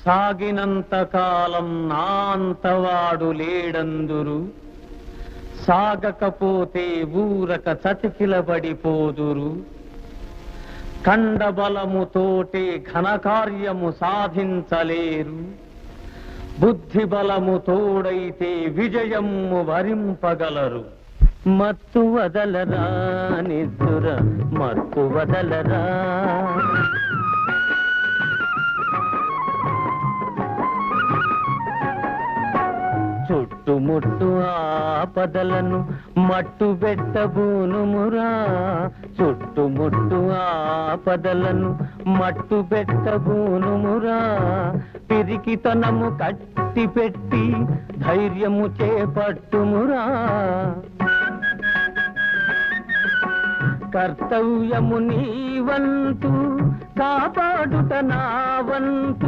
సాగినంత కాలం నా అంతవాడు లేడందురు, సాగకపోతే ఊరక చతికిలబడిపోదురు. కండబలముతోటే ఘనకార్యము సాధించలేరు, బుద్ధి బలము తోడైతే విజయము వరింపగలరు. మత్తు వదలరా నిద్దుర మత్తు వదలరా, చుట్టుముట్టు ఆపదలను మట్టు పెట్టబూనుమురా, చుట్టుముట్టు ఆపదలను మట్టు పెట్టబూనుమురా. పిరికితనము కట్టి పెట్టి ధైర్యము చేపట్టుమురా, కర్తవ్యము నీ వంతు కాపాడుట నా వంతు.